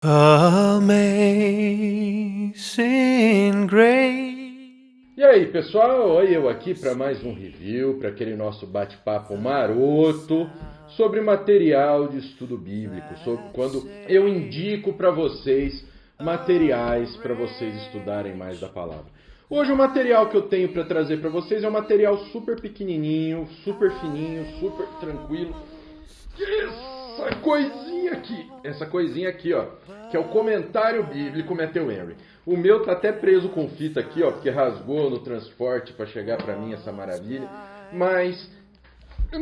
Amazing Grace. E aí, pessoal, olha eu aqui para mais um review, para aquele nosso bate-papo maroto sobre material de estudo bíblico, sobre quando eu indico para vocês materiais para vocês estudarem mais da palavra. Hoje o material que eu tenho para trazer para vocês é um material super pequenininho, super fininho, super tranquilo. Essa coisinha aqui, ó, que é o comentário bíblico Matthew Henry. O meu tá até preso com fita aqui, ó, porque rasgou no transporte para chegar para mim essa maravilha. Mas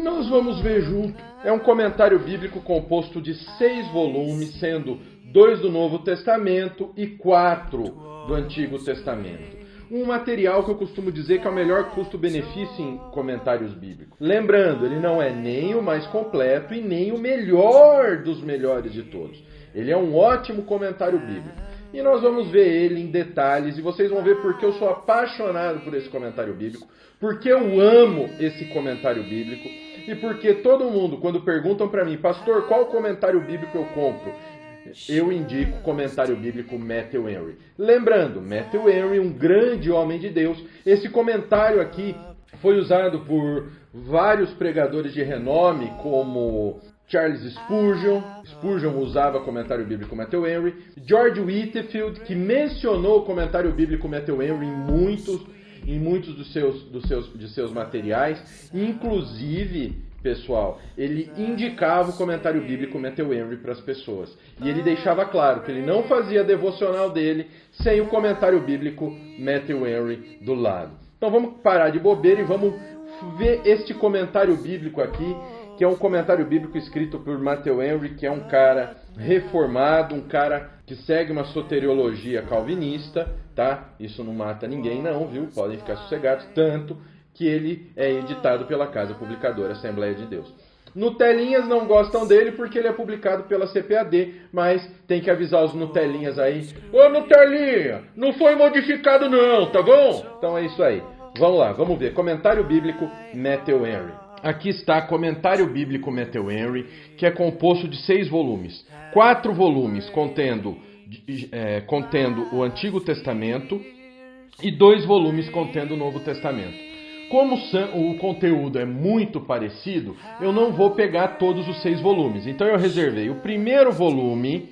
nós vamos ver junto. É um comentário bíblico composto de 6 volumes, sendo 2 do Novo Testamento e 4 do Antigo Testamento. Um material que eu costumo dizer que é o melhor custo-benefício em comentários bíblicos. Lembrando, ele não é nem o mais completo e nem o melhor dos melhores de todos. Ele é um ótimo comentário bíblico. E nós vamos ver ele em detalhes e vocês vão ver porque eu sou apaixonado por esse comentário bíblico, porque eu amo esse comentário bíblico e porque todo mundo, quando perguntam para mim, pastor, qual comentário bíblico eu compro? Eu indico o comentário bíblico Matthew Henry. Lembrando, Matthew Henry, um grande homem de Deus. Esse comentário aqui foi usado por vários pregadores de renome, como Charles Spurgeon. Spurgeon usava comentário bíblico Matthew Henry. George Whitefield, que mencionou o comentário bíblico Matthew Henry em muitos de seus materiais. Inclusive, pessoal, ele indicava o comentário bíblico Matthew Henry para as pessoas. E ele deixava claro que ele não fazia devocional dele sem o comentário bíblico Matthew Henry do lado. Então vamos parar de bobeira e vamos ver este comentário bíblico aqui, que é um comentário bíblico escrito por Matthew Henry, que é um cara reformado, um cara que segue uma soteriologia calvinista, tá? Isso não mata ninguém não, viu? Podem ficar sossegados, tanto que ele é editado pela Casa Publicadora Assembleia de Deus. Nutelinhas não gostam dele porque ele é publicado pela CPAD, mas tem que avisar os Nutelinhas aí. Ô Nutelinha, não foi modificado não, tá bom? Então é isso aí. Vamos lá, vamos ver. Comentário bíblico Matthew Henry. Aqui está Comentário Bíblico Matthew Henry, que é composto de 6 volumes. 4 volumes contendo o Antigo Testamento e 2 volumes contendo o Novo Testamento. Como o conteúdo é muito parecido, eu não vou pegar todos os 6 volumes. Então eu reservei o primeiro volume,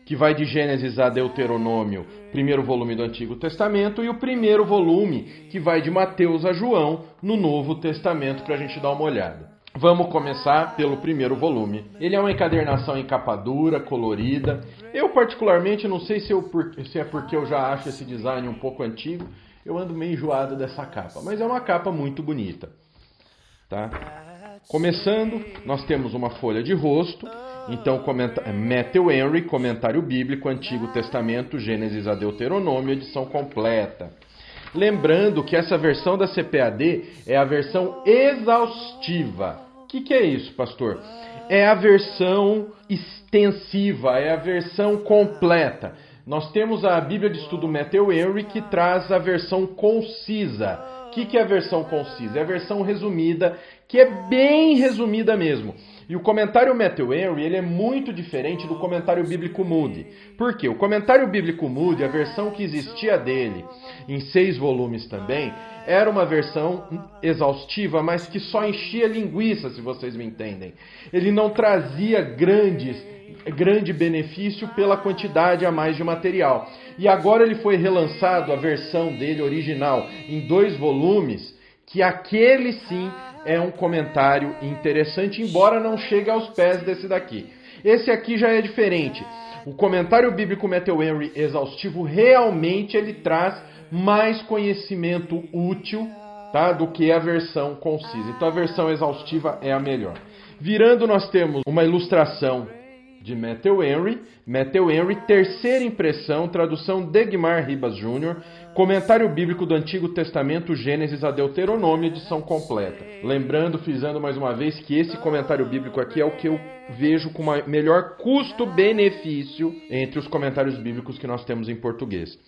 que vai de Gênesis a Deuteronômio, primeiro volume do Antigo Testamento, e o primeiro volume, que vai de Mateus a João, no Novo Testamento, para a gente dar uma olhada. Vamos começar pelo primeiro volume. Ele é uma encadernação em capa dura, colorida. Eu particularmente, não sei se é porque eu já acho esse design um pouco antigo, eu ando meio enjoado dessa capa, mas é uma capa muito bonita, tá? Começando, nós temos uma folha de rosto, então Matthew Henry, Comentário Bíblico, Antigo Testamento, Gênesis a Deuteronômio, edição completa. Lembrando que essa versão da CPAD é a versão exaustiva. O que é isso, pastor? É a versão extensiva, é a versão completa. Nós temos a Bíblia de Estudo Matthew Henry, que traz a versão concisa. O que é a versão concisa? É a versão resumida, que é bem resumida mesmo. E o comentário Matthew Henry, ele é muito diferente do comentário bíblico Moody. Por quê? O comentário bíblico Moody, a versão que existia dele, em 6 volumes também, era uma versão exaustiva, mas que só enchia linguiça, se vocês me entendem. Ele não trazia grande benefício pela quantidade a mais de material. E agora ele foi relançado, a versão dele original, em 2 volumes, que aquele sim é um comentário interessante, embora não chegue aos pés desse daqui. Esse aqui já é diferente. O comentário bíblico Matthew Henry exaustivo, realmente ele traz mais conhecimento útil, tá, do que a versão concisa. Então a versão exaustiva é a melhor. Virando, nós temos uma ilustração de Matthew Henry, terceira impressão, tradução Degmar Ribas Jr., comentário bíblico do Antigo Testamento, Gênesis a Deuteronômio, edição completa. Lembrando, frisando mais uma vez, que esse comentário bíblico aqui é o que eu vejo com o melhor custo-benefício entre os comentários bíblicos que nós temos em português.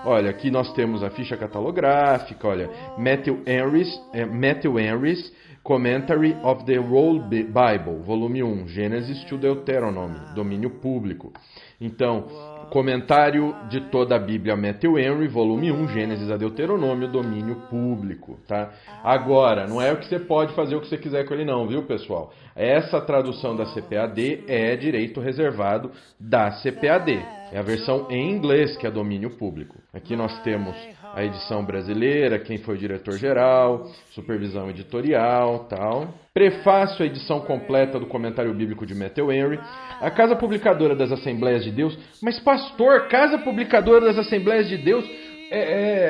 Olha, aqui nós temos a ficha catalográfica, olha, Matthew Henry's Commentary of the Whole Bible, volume 1, Gênesis to Deuteronomy, domínio público. Então, Comentário de toda a Bíblia, Matthew Henry, volume 1, Gênesis a Deuteronômio, domínio público, tá? Agora, não é o que você pode fazer o que você quiser com ele não, viu, pessoal? Essa tradução da CPAD é direito reservado da CPAD. É a versão em inglês que é domínio público. Aqui nós temos a edição brasileira, quem foi o diretor-geral, supervisão editorial, tal. Prefácio, a edição completa do comentário bíblico de Matthew Henry. A Casa Publicadora das Assembleias de Deus. Mas, pastor, Casa Publicadora das Assembleias de Deus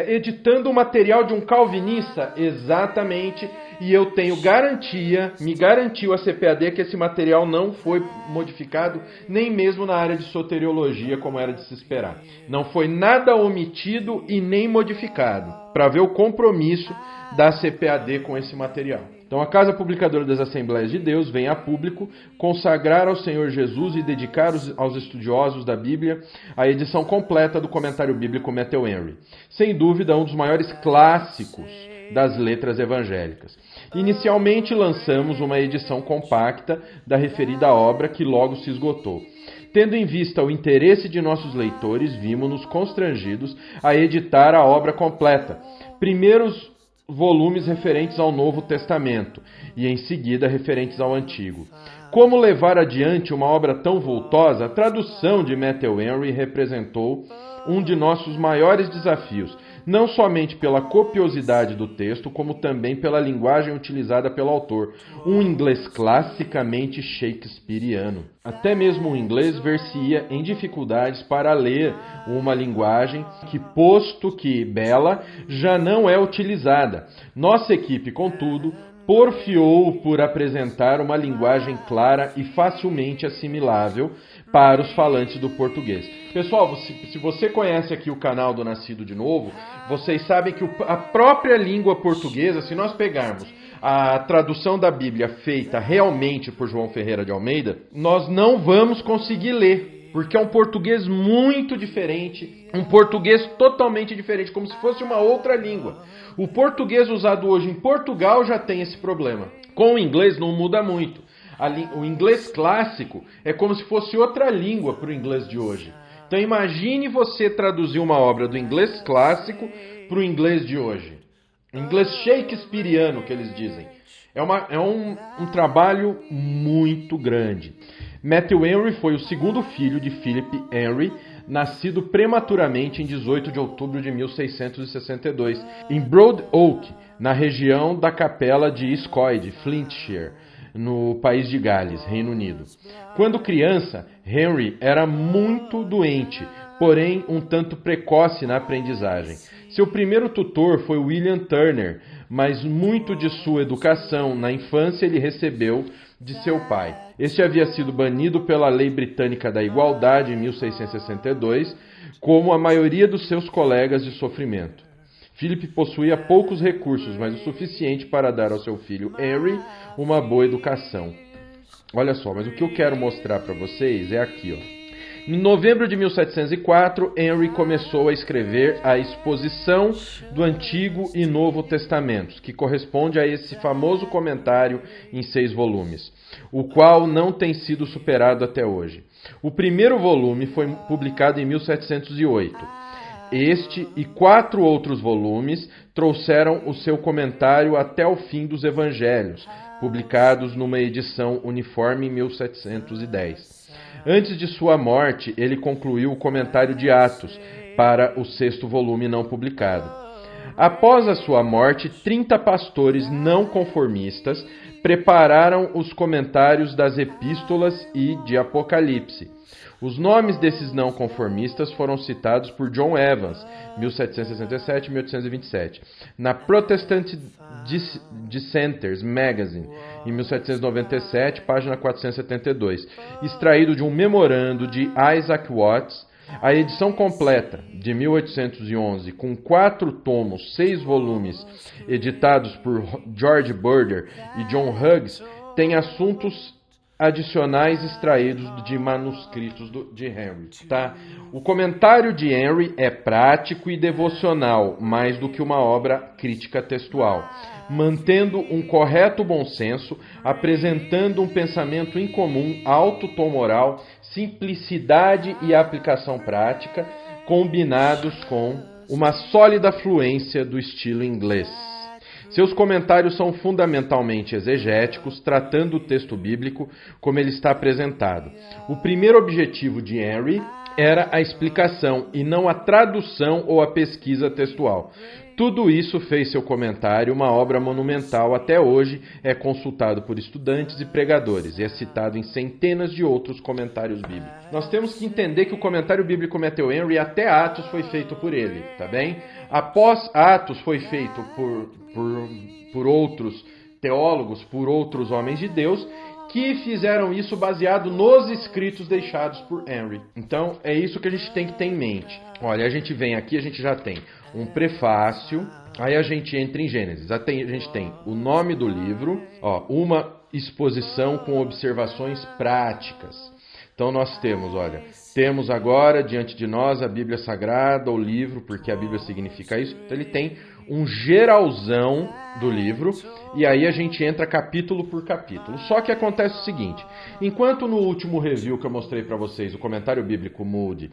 editando o material de um calvinista? Exatamente. E eu tenho garantia, me garantiu a CPAD que esse material não foi modificado, nem mesmo na área de soteriologia, como era de se esperar. Não foi nada omitido e nem modificado, para ver o compromisso da CPAD com esse material. Então, a Casa Publicadora das Assembleias de Deus vem a público consagrar ao Senhor Jesus e dedicar aos estudiosos da Bíblia a edição completa do comentário bíblico Matthew Henry. Sem dúvida, um dos maiores clássicos das letras evangélicas. Inicialmente, lançamos uma edição compacta da referida obra que logo se esgotou. Tendo em vista o interesse de nossos leitores, vimos-nos constrangidos a editar a obra completa. Primeiros volumes referentes ao Novo Testamento e, em seguida, referentes ao Antigo. Como levar adiante uma obra tão vultosa? A tradução de Matthew Henry representou um de nossos maiores desafios, não somente pela copiosidade do texto, como também pela linguagem utilizada pelo autor, um inglês classicamente shakespeariano. Até mesmo o inglês ver-se-ia em dificuldades para ler uma linguagem que, posto que bela, já não é utilizada. Nossa equipe, contudo, porfiou por apresentar uma linguagem clara e facilmente assimilável para os falantes do português. Pessoal, se você conhece aqui o canal do Nascido de Novo, vocês sabem que a própria língua portuguesa, se nós pegarmos a tradução da Bíblia feita realmente por João Ferreira de Almeida, nós não vamos conseguir ler, porque é um português muito diferente, um português totalmente diferente, como se fosse uma outra língua. O português usado hoje em Portugal já tem esse problema. Com o inglês não muda muito. O inglês clássico é como se fosse outra língua para o inglês de hoje. Então imagine você traduzir uma obra do inglês clássico para o inglês de hoje. Inglês shakespeariano, que eles dizem. É um trabalho muito grande. Matthew Henry foi o segundo filho de Philip Henry, nascido prematuramente em 18 de outubro de 1662, em Broad Oak, na região da capela de Escoide, Flintshire, no país de Gales, Reino Unido. Quando criança, Henry era muito doente, porém um tanto precoce na aprendizagem. Seu primeiro tutor foi William Turner, mas muito de sua educação na infância ele recebeu de seu pai. Este havia sido banido pela Lei Britânica da Igualdade em 1662, como a maioria dos seus colegas de sofrimento. Philip possuía poucos recursos, mas o suficiente para dar ao seu filho Henry uma boa educação. Olha só, mas o que eu quero mostrar para vocês é aqui, ó. Em novembro de 1704, Henry começou a escrever a exposição do Antigo e Novo Testamentos, que corresponde a esse famoso comentário em 6 volumes, o qual não tem sido superado até hoje. O primeiro volume foi publicado em 1708. Este e 4 outros volumes trouxeram o seu comentário até o fim dos Evangelhos, publicados numa edição uniforme em 1710. Antes de sua morte, ele concluiu o comentário de Atos para o 6º volume não publicado. Após a sua morte, 30 pastores não conformistas prepararam os comentários das epístolas e de Apocalipse. Os nomes desses não conformistas foram citados por John Evans, 1767-1827, na Protestant Dissenters Magazine, em 1797, página 472, extraído de um memorando de Isaac Watts. A edição completa, de 1811, com 4 tomos, 6 volumes, editados por George Burder e John Hughes, tem assuntos adicionais extraídos de manuscritos de Henry, tá? O comentário de Henry é prático e devocional, mais do que uma obra crítica textual, mantendo um correto bom senso, apresentando um pensamento incomum, alto tom moral, simplicidade e aplicação prática, combinados com uma sólida fluência do estilo inglês. Seus comentários são fundamentalmente exegéticos, tratando o texto bíblico como ele está apresentado. O primeiro objetivo de Henry era a explicação e não a tradução ou a pesquisa textual. Tudo isso fez seu comentário uma obra monumental. Até hoje é consultado por estudantes e pregadores e é citado em centenas de outros comentários bíblicos. Nós temos que entender que o comentário bíblico Matthew Henry até Atos foi feito por ele, tá bem? Após Atos foi feito por outros teólogos, por outros homens de Deus, que fizeram isso baseado nos escritos deixados por Henry. Então, é isso que a gente tem que ter em mente. Olha, a gente vem aqui, a gente já tem um prefácio, aí a gente entra em Gênesis. A gente tem o nome do livro, uma exposição com observações práticas. Então, nós temos agora diante de nós a Bíblia Sagrada, o livro, porque a Bíblia significa isso. Então, ele tem um geralzão do livro, e aí a gente entra capítulo por capítulo. Só que acontece o seguinte, enquanto no último review que eu mostrei para vocês, o comentário bíblico Moody,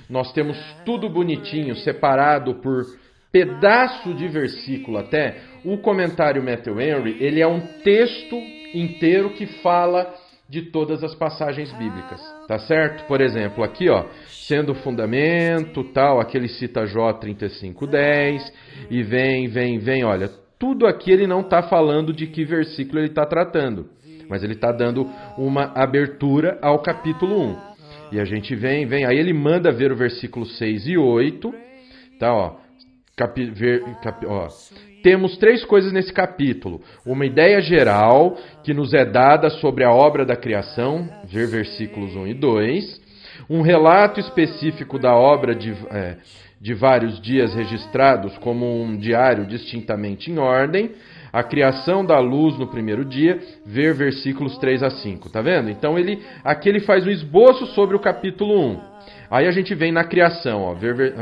nós temos tudo bonitinho, separado por pedaço de versículo até, o comentário Matthew Henry, ele é um texto inteiro que fala de todas as passagens bíblicas, tá certo? Por exemplo, aqui, sendo o fundamento, tal, aqui ele cita Jó 35:10, e vem, olha, tudo aqui ele não está falando de que versículo ele está tratando, mas ele está dando uma abertura ao capítulo 1. E a gente vem, aí ele manda ver o versículo 6 e 8, tá, temos 3 coisas nesse capítulo. Uma ideia geral que nos é dada sobre a obra da criação, ver versículos 1 e 2. Um relato específico da obra de vários dias registrados como um diário distintamente em ordem. A criação da luz no primeiro dia, ver versículos 3 a 5. Tá vendo? Então aqui ele faz um esboço sobre o capítulo 1. Aí a gente vem na criação,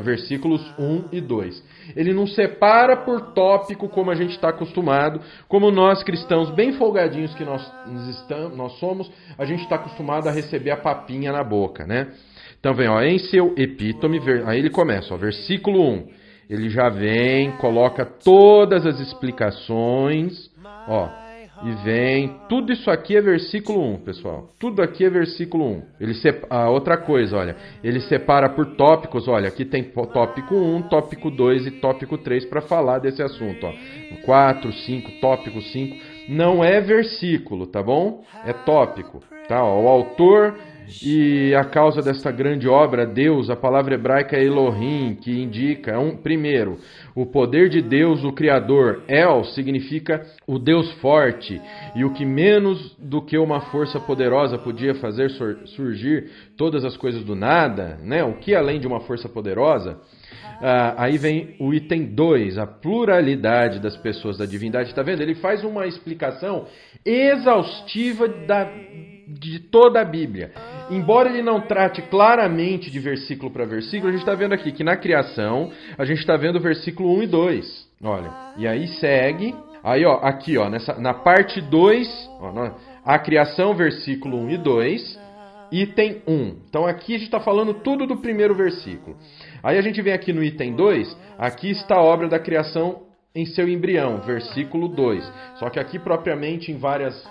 versículos 1 e 2. Ele não separa por tópico como a gente está acostumado, como nós cristãos bem folgadinhos que nós somos, a gente está acostumado a receber a papinha na boca, né? Então vem, em seu epítome, aí ele começa, versículo 1. Ele já vem, coloca todas as explicações, e vem, tudo isso aqui é versículo 1, pessoal. Tudo aqui é versículo 1. Outra coisa, olha, ele separa por tópicos, olha, aqui tem tópico 1, tópico 2 e tópico 3 para falar desse assunto, 4, 5, tópico 5. Não é versículo, tá bom? É tópico, tá? O autor e a causa desta grande obra, Deus, a palavra hebraica é Elohim, que indica, primeiro, o poder de Deus, o Criador. El significa o Deus forte, e o que menos do que uma força poderosa podia fazer surgir todas as coisas do nada, né? O que além de uma força poderosa? Aí vem o item 2, a pluralidade das pessoas da divindade. Está vendo? Ele faz uma explicação exaustiva de toda a Bíblia. Embora ele não trate claramente de versículo para versículo, a gente está vendo aqui que na criação, a gente está vendo o versículo 1 e 2. Olha, e aí segue. Aí, aqui, na parte 2, a criação, versículo 1 e 2, item 1. Então aqui a gente está falando tudo do primeiro versículo. Aí a gente vem aqui no item 2, aqui está a obra da criação em seu embrião, versículo 2. Só que aqui propriamente em vários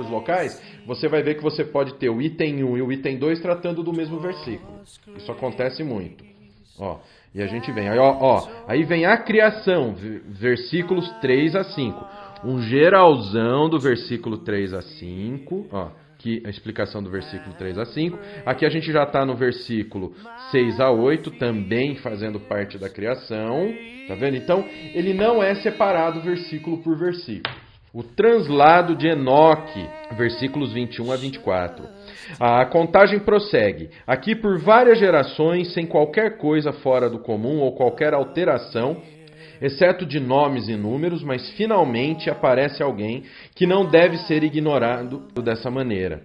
locais, você vai ver que você pode ter o item 1 e o item 2 tratando do mesmo versículo. Isso acontece muito. E a gente vem, aí vem a criação, versículos 3 a 5. Um geralzão do versículo 3 a 5, aqui a explicação do versículo 3 a 5. Aqui a gente já está no versículo 6 a 8, também fazendo parte da criação. Tá vendo? Então, ele não é separado versículo por versículo. O translado de Enoque, versículos 21 a 24. A contagem prossegue. Aqui por várias gerações, sem qualquer coisa fora do comum ou qualquer alteração, exceto de nomes e números, mas finalmente aparece alguém que não deve ser ignorado dessa maneira.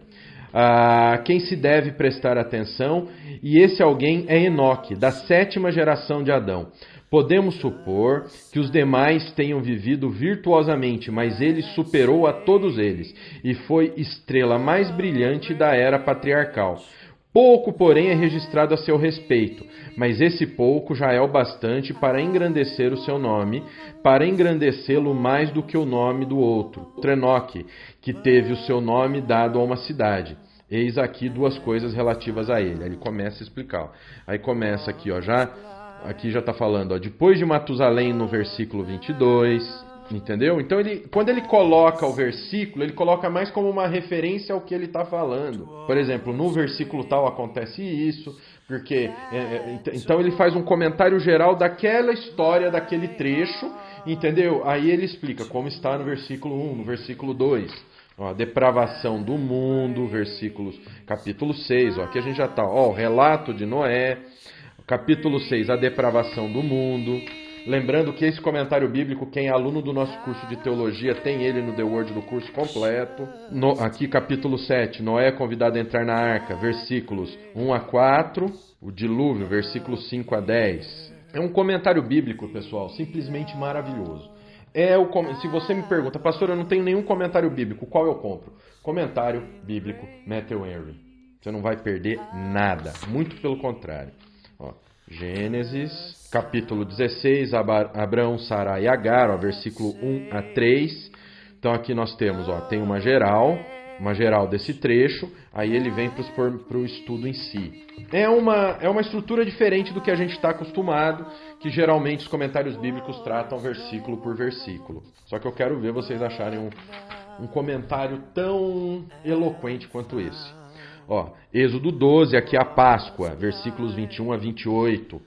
a quem se deve prestar atenção, e esse alguém é Enoque, da 7ª geração de Adão. Podemos supor que os demais tenham vivido virtuosamente, mas ele superou a todos eles e foi estrela mais brilhante da era patriarcal. Pouco, porém, é registrado a seu respeito, mas esse pouco já é o bastante para engrandecer o seu nome, para engrandecê-lo mais do que o nome do outro, Enoque, que teve o seu nome dado a uma cidade. Eis aqui 2 coisas relativas a ele. Aí ele começa a explicar. Aí começa aqui, ó, aqui já está falando, ó, depois de Matusalém no versículo 22, entendeu? Então, quando ele coloca o versículo, ele coloca mais como uma referência ao que ele está falando. Por exemplo, no versículo tal acontece isso, porque... então ele faz um comentário geral daquela história, daquele trecho, entendeu? Aí ele explica como está no versículo 1, no versículo 2. Ó, depravação do mundo, capítulo 6, ó, aqui a gente já está, ó, o relato de Noé, capítulo 6, a depravação do mundo. Lembrando que esse comentário bíblico, quem é aluno do nosso curso de teologia, tem ele no The Word do curso completo. Aqui capítulo 7, Noé é convidado a entrar na arca, versículos 1 a 4, o dilúvio, versículos 5 a 10. É um comentário bíblico, pessoal, simplesmente maravilhoso. Se você me pergunta, pastor, eu não tenho nenhum comentário bíblico, qual eu compro? Comentário bíblico Matthew Henry. Você não vai perder nada, muito pelo contrário. Ó, Gênesis, capítulo 16, Abraão, Sarai e Agar, ó, versículo 1 a 3. Então aqui nós temos, ó, tem uma geral desse trecho, aí ele vem para o estudo em si. É uma estrutura diferente do que a gente está acostumado, que geralmente os comentários bíblicos tratam versículo por versículo. Só que eu quero ver vocês acharem um comentário tão eloquente quanto esse. Ó, Êxodo 12, aqui a Páscoa, versículos 21 a 28.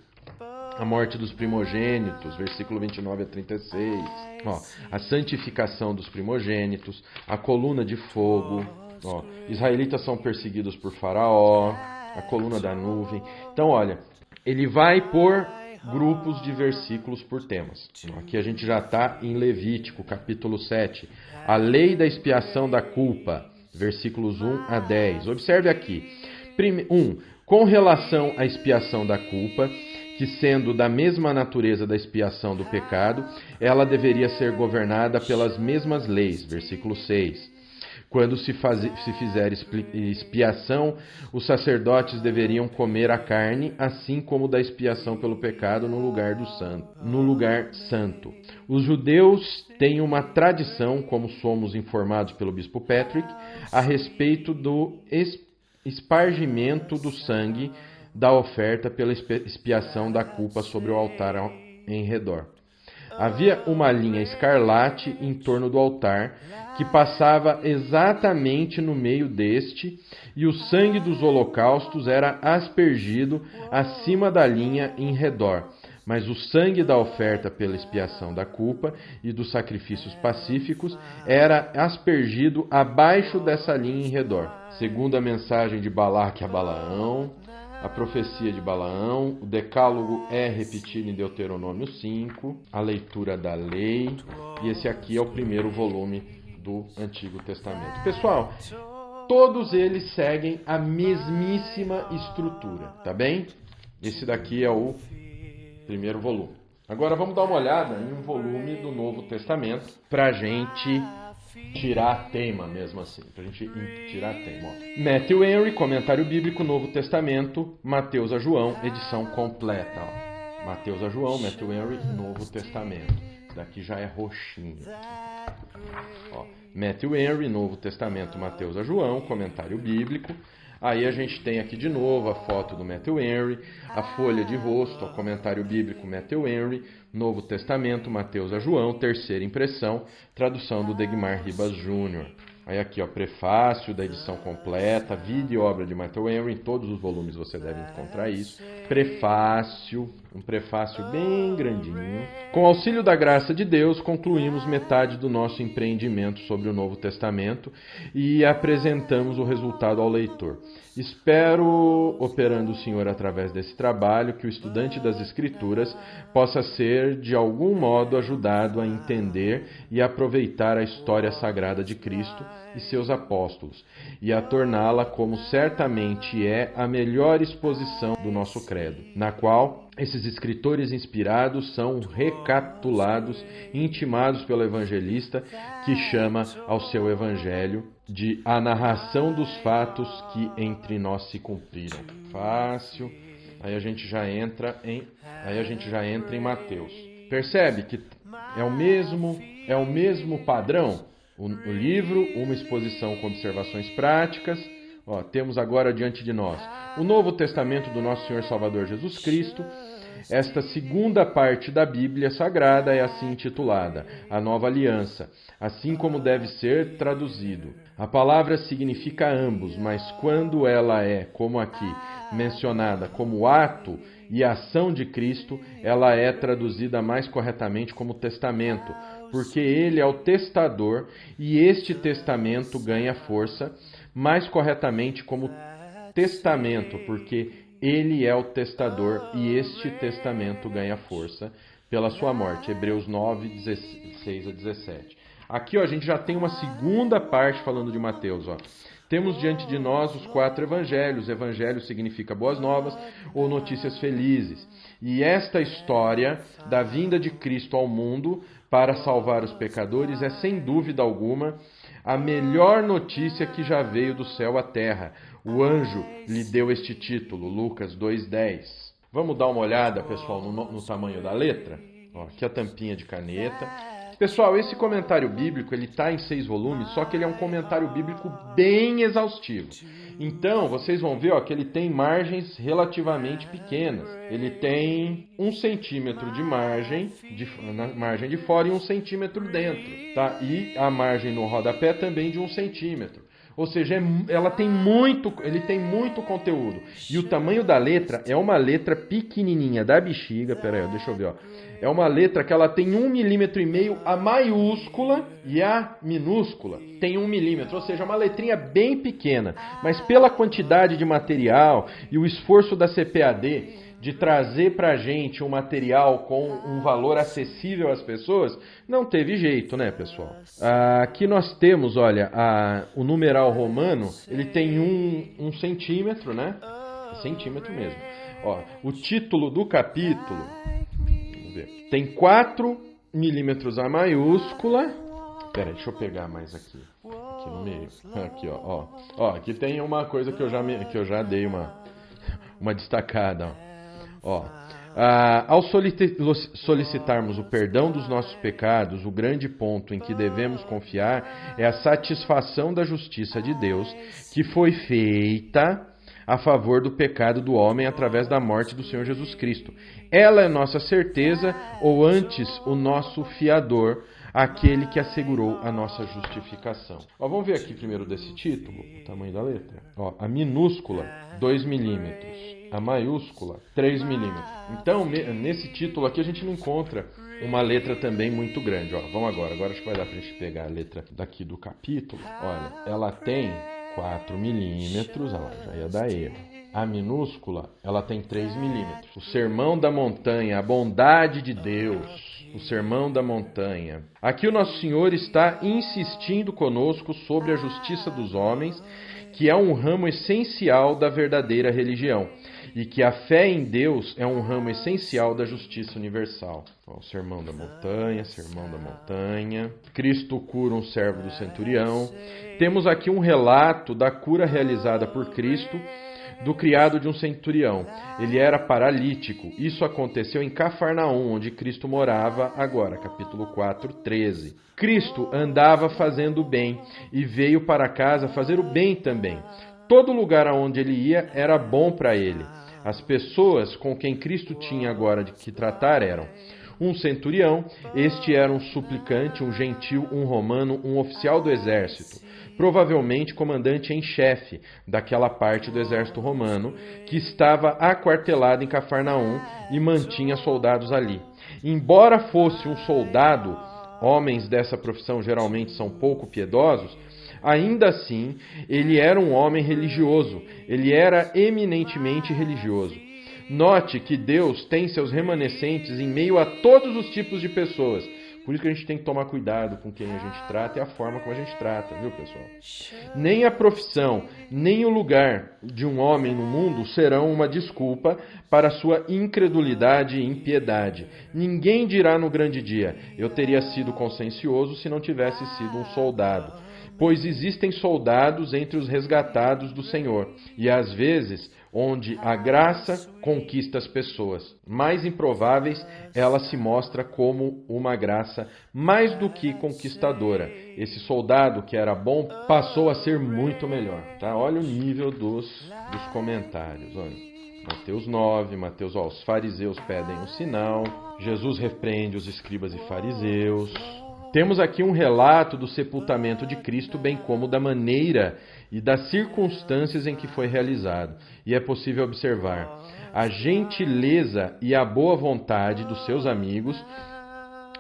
A morte dos primogênitos, versículo 29 a 36. Ó, a santificação dos primogênitos, a coluna de fogo. Ó, israelitas são perseguidos por Faraó, a coluna da nuvem. Então, olha, ele vai por grupos de versículos por temas. Aqui a gente já está em Levítico, capítulo 7. A lei da expiação da culpa, versículos 1 a 10. Observe aqui. 1. Com relação à expiação da culpa, que sendo da mesma natureza da expiação do pecado, ela deveria ser governada pelas mesmas leis, versículo 6. Quando se fizer expiação, os sacerdotes deveriam comer a carne, assim como da expiação pelo pecado no lugar santo. Os judeus têm uma tradição, como somos informados pelo bispo Patrick, a respeito do espargimento do sangue da oferta pela expiação da culpa sobre o altar em redor. Havia uma linha escarlate em torno do altar, que passava exatamente no meio deste, e o sangue dos holocaustos era aspergido acima da linha em redor. Mas o sangue da oferta pela expiação da culpa e dos sacrifícios pacíficos era aspergido abaixo dessa linha em redor. Segundo a mensagem de Balaque a Balaão, a profecia de Balaão, o decálogo é repetido em Deuteronômio 5, a leitura da lei, e esse aqui é o primeiro volume do Antigo Testamento. Pessoal, todos eles seguem a mesmíssima estrutura, tá bem? Esse daqui é o primeiro volume. Agora vamos dar uma olhada em um volume do Novo Testamento para a gente tirar tema mesmo assim, pra gente tirar tema. Ó. Matthew Henry, Comentário Bíblico, Novo Testamento, Mateus a João, edição completa. Ó. Mateus a João, Matthew Henry, Novo Testamento. Isso daqui já é roxinho. Ó. Matthew Henry, Novo Testamento, Mateus a João, Comentário Bíblico. Aí a gente tem aqui de novo a foto do Matthew Henry, a folha de rosto, o comentário bíblico Matthew Henry, Novo Testamento, Mateus a João, terceira impressão, tradução do Degmar Ribas Jr. Aí aqui, ó, prefácio da edição completa, vida e obra de Matthew Henry, em todos os volumes você deve encontrar isso. Prefácio, um prefácio bem grandinho. Com auxílio da graça de Deus, concluímos metade do nosso empreendimento sobre o Novo Testamento e apresentamos o resultado ao leitor. Espero, operando o Senhor através desse trabalho, que o estudante das Escrituras possa ser, de algum modo, ajudado a entender e aproveitar a história sagrada de Cristo, e seus apóstolos, e a torná-la como certamente é a melhor exposição do nosso credo, na qual esses escritores inspirados são recapitulados e intimados pelo evangelista, que chama ao seu evangelho de a narração dos fatos que entre nós se cumpriram. Fácil. Aí a gente já entra em Mateus. Percebe que é o mesmo padrão? O livro, uma exposição com observações práticas. Temos agora diante de nós o Novo Testamento do nosso Senhor Salvador Jesus Cristo. Esta segunda parte da Bíblia Sagrada é assim intitulada, a Nova Aliança, assim como deve ser traduzido. A palavra significa ambos, mas quando ela é, como aqui, mencionada como ato e ação de Cristo, ela é traduzida mais corretamente como testamento, porque ele é o testador e este testamento ganha força, mais corretamente como testamento, porque ele é o testador e este testamento ganha força pela sua morte. Hebreus 9, 16 a 17. Aqui a gente já tem uma segunda parte falando de Mateus. Temos diante de nós os 4 evangelhos. Evangelho significa boas novas ou notícias felizes. E esta história da vinda de Cristo ao mundo para salvar os pecadores é, sem dúvida alguma, a melhor notícia que já veio do céu à terra. O anjo lhe deu este título, Lucas 2,10. Vamos dar uma olhada, pessoal, no tamanho da letra? Aqui a tampinha de caneta. Pessoal, esse comentário bíblico ele está em 6 volumes, só que ele é um comentário bíblico bem exaustivo. Então, vocês vão ver que ele tem margens relativamente pequenas. Ele tem 1 centímetro de margem, na margem de fora, e 1 centímetro dentro. Tá? E a margem no rodapé também de 1 centímetro. Ou seja, ele tem muito conteúdo. E o tamanho da letra é uma letra pequenininha da bexiga. Pera aí, deixa eu ver. É uma letra que ela tem 1,5 mm, a maiúscula e a minúscula tem 1 milímetro. Ou seja, uma letrinha bem pequena. Mas pela quantidade de material e o esforço da CPAD de trazer para a gente um material com um valor acessível às pessoas, não teve jeito, né, pessoal? Aqui nós temos, o numeral romano, ele tem 1 centímetro, né? Centímetro mesmo. O título do capítulo, vamos ver, tem 4 milímetros a maiúscula. Pera, deixa eu pegar mais aqui no meio. Aqui, aqui tem uma coisa que eu já dei uma destacada, ao solicitarmos o perdão dos nossos pecados, o grande ponto em que devemos confiar é a satisfação da justiça de Deus, que foi feita a favor do pecado do homem através da morte do Senhor Jesus Cristo. Ela é nossa certeza, ou antes, o nosso fiador, aquele que assegurou a nossa justificação. Vamos ver aqui primeiro desse título, o tamanho da letra. A minúscula, 2 milímetros. A maiúscula, 3 milímetros. Então, nesse título aqui, a gente não encontra uma letra também muito grande. Vamos agora acho que vai dar pra gente pegar a letra daqui do capítulo. Olha, ela tem 4 milímetros, já ia dar erro. A minúscula, ela tem 3 milímetros. O Sermão da Montanha, a bondade de Deus. O Sermão da Montanha. Aqui o Nosso Senhor está insistindo conosco sobre a justiça dos homens, que é um ramo essencial da verdadeira religião, e que a fé em Deus é um ramo essencial da justiça universal. O Sermão da Montanha, Sermão da Montanha. Cristo cura um servo do centurião. Temos aqui um relato da cura realizada por Cristo do criado de um centurião. Ele era paralítico. Isso aconteceu em Cafarnaum, onde Cristo morava agora, capítulo 4, 13. Cristo andava fazendo o bem e veio para casa fazer o bem também. Todo lugar aonde ele ia era bom para ele. As pessoas com quem Cristo tinha agora de que tratar eram um centurião, este era um suplicante, um gentil, um romano, um oficial do exército, provavelmente comandante em chefe daquela parte do exército romano, que estava aquartelado em Cafarnaum e mantinha soldados ali. Embora fosse um soldado, homens dessa profissão geralmente são pouco piedosos, ainda assim, ele era um homem religioso, ele era eminentemente religioso. Note que Deus tem seus remanescentes em meio a todos os tipos de pessoas, Por isso que a gente tem que tomar cuidado com quem a gente trata e a forma como a gente trata, viu, pessoal? Nem a profissão, nem o lugar de um homem no mundo serão uma desculpa para a sua incredulidade e impiedade. Ninguém dirá no grande dia: eu teria sido consciencioso se não tivesse sido um soldado. Pois existem soldados entre os resgatados do Senhor, e às vezes, onde a graça conquista as pessoas mais improváveis, ela se mostra como uma graça mais do que conquistadora. Esse soldado que era bom passou a ser muito melhor. Tá? Olha o nível dos comentários. Olha. Mateus 9, Mateus, os fariseus pedem um sinal, Jesus repreende os escribas e fariseus. Temos aqui um relato do sepultamento de Cristo, bem como da maneira e das circunstâncias em que foi realizado. E é possível observar a gentileza e a boa vontade dos seus amigos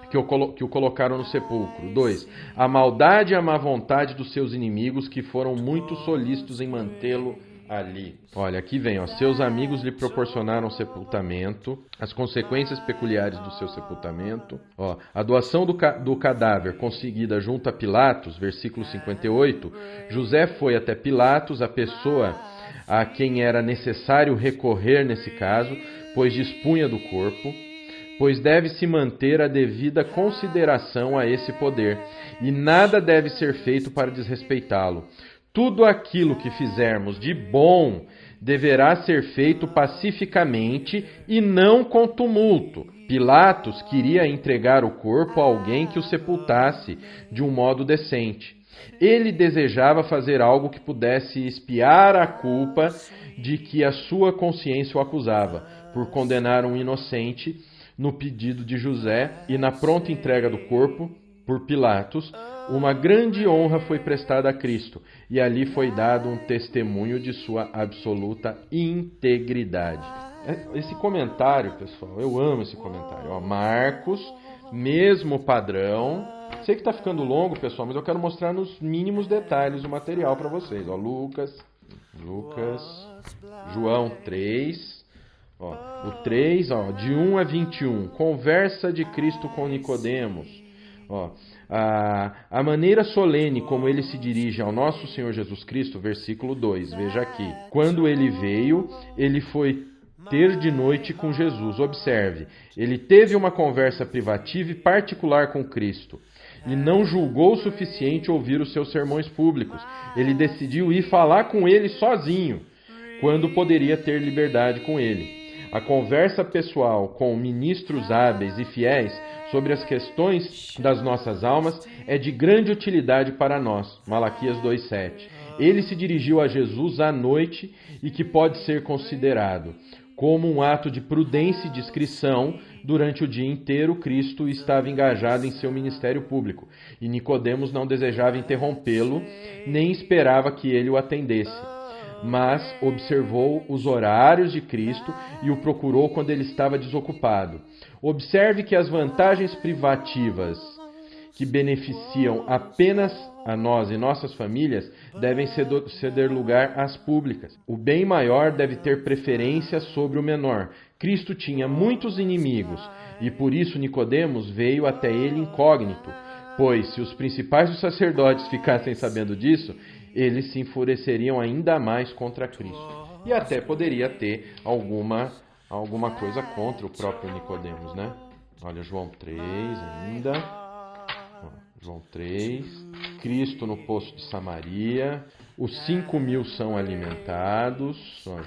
que o colocaram no sepulcro. 2. A maldade e a má vontade dos seus inimigos, que foram muito solícitos em mantê-lo ali. Olha, aqui vem, ó, seus amigos lhe proporcionaram sepultamento, as consequências peculiares do seu sepultamento, ó, a doação do cadáver conseguida junto a Pilatos, versículo 58, José foi até Pilatos, a pessoa a quem era necessário recorrer nesse caso, pois dispunha do corpo, pois deve-se manter a devida consideração a esse poder, e nada deve ser feito para desrespeitá-lo. Tudo aquilo que fizermos de bom deverá ser feito pacificamente e não com tumulto. Pilatos queria entregar o corpo a alguém que o sepultasse de um modo decente. Ele desejava fazer algo que pudesse expiar a culpa de que a sua consciência o acusava, por condenar um inocente no pedido de José e na pronta entrega do corpo por Pilatos. Uma grande honra foi prestada a Cristo, e ali foi dado um testemunho de sua absoluta integridade. Esse comentário, pessoal, eu amo esse comentário. Ó, Marcos, mesmo padrão. Sei que está ficando longo, pessoal, mas eu quero mostrar nos mínimos detalhes o material para vocês. Ó, Lucas, João 3. Ó, o 3, ó, de 1 a 21. Conversa de Cristo com Nicodemos. Ó, a maneira solene como ele se dirige ao nosso Senhor Jesus Cristo, versículo 2, veja aqui. Quando ele veio, ele foi ter de noite com Jesus. Observe, ele teve uma conversa privativa e particular com Cristo e não julgou o suficiente ouvir os seus sermões públicos. Ele decidiu ir falar com ele sozinho, quando poderia ter liberdade com ele. A conversa pessoal com ministros hábeis e fiéis sobre as questões das nossas almas é de grande utilidade para nós. Malaquias 2,7. Ele se dirigiu a Jesus à noite e que pode ser considerado como um ato de prudência e discrição. Durante o dia inteiro, Cristo estava engajado em seu ministério público e Nicodemos não desejava interrompê-lo, nem esperava que ele o atendesse, mas observou os horários de Cristo e o procurou quando ele estava desocupado. Observe que as vantagens privativas que beneficiam apenas a nós e nossas famílias devem ceder lugar às públicas. O bem maior deve ter preferência sobre o menor. Cristo tinha muitos inimigos e por isso Nicodemos veio até ele incógnito, pois se os principais dos sacerdotes ficassem sabendo disso, eles se enfureceriam ainda mais contra Cristo. E até poderia ter alguma coisa contra o próprio Nicodemos, né? Olha, João 3 ainda. João 3. Cristo no poço de Samaria. Os 5.000 são alimentados.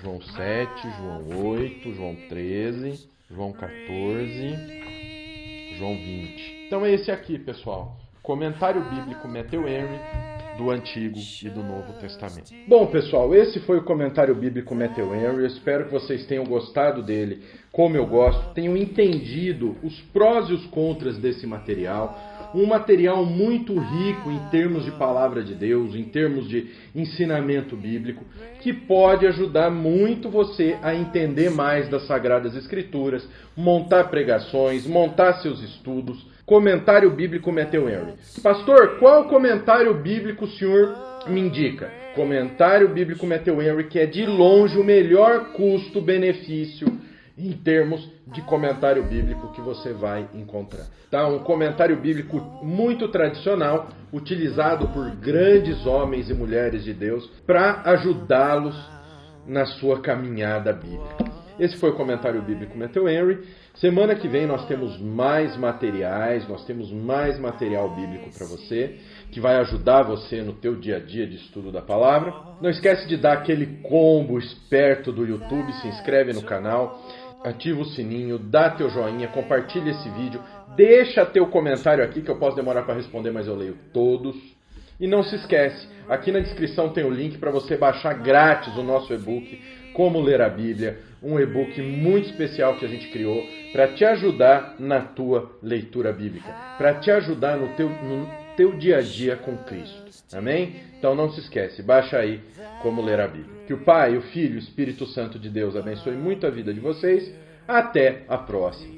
João 7, João 8, João 13, João 14, João 20. Então é esse aqui, pessoal. Comentário bíblico Matthew Henry, do Antigo e do Novo Testamento. Bom, pessoal, esse foi o comentário bíblico Matthew Henry. Eu espero que vocês tenham gostado dele, como eu gosto, tenham entendido os prós e os contras desse material. Um material muito rico em termos de palavra de Deus, em termos de ensinamento bíblico, que pode ajudar muito você a entender mais das Sagradas Escrituras, montar pregações, montar seus estudos. Comentário bíblico Matthew Henry. Pastor, qual comentário bíblico o senhor me indica? Comentário bíblico Matthew Henry, que é de longe o melhor custo-benefício em termos de comentário bíblico que você vai encontrar. Tá? Um comentário bíblico muito tradicional, utilizado por grandes homens e mulheres de Deus para ajudá-los na sua caminhada bíblica. Esse foi o comentário bíblico Matthew Henry. Semana que vem nós temos mais materiais, nós temos mais material bíblico para você, que vai ajudar você no teu dia a dia de estudo da palavra. Não esquece de dar aquele combo esperto do YouTube, se inscreve no canal, ativa o sininho, dá teu joinha, compartilha esse vídeo, deixa teu comentário aqui que eu posso demorar para responder, mas eu leio todos. E não se esquece, aqui na descrição tem o link para você baixar grátis o nosso e-book Como Ler a Bíblia, um e-book muito especial que a gente criou para te ajudar na tua leitura bíblica, para te ajudar no teu dia a dia com Cristo. Amém? Então não se esquece, baixa aí Como Ler a Bíblia. Que o Pai, o Filho e o Espírito Santo de Deus abençoe muito a vida de vocês. Até a próxima.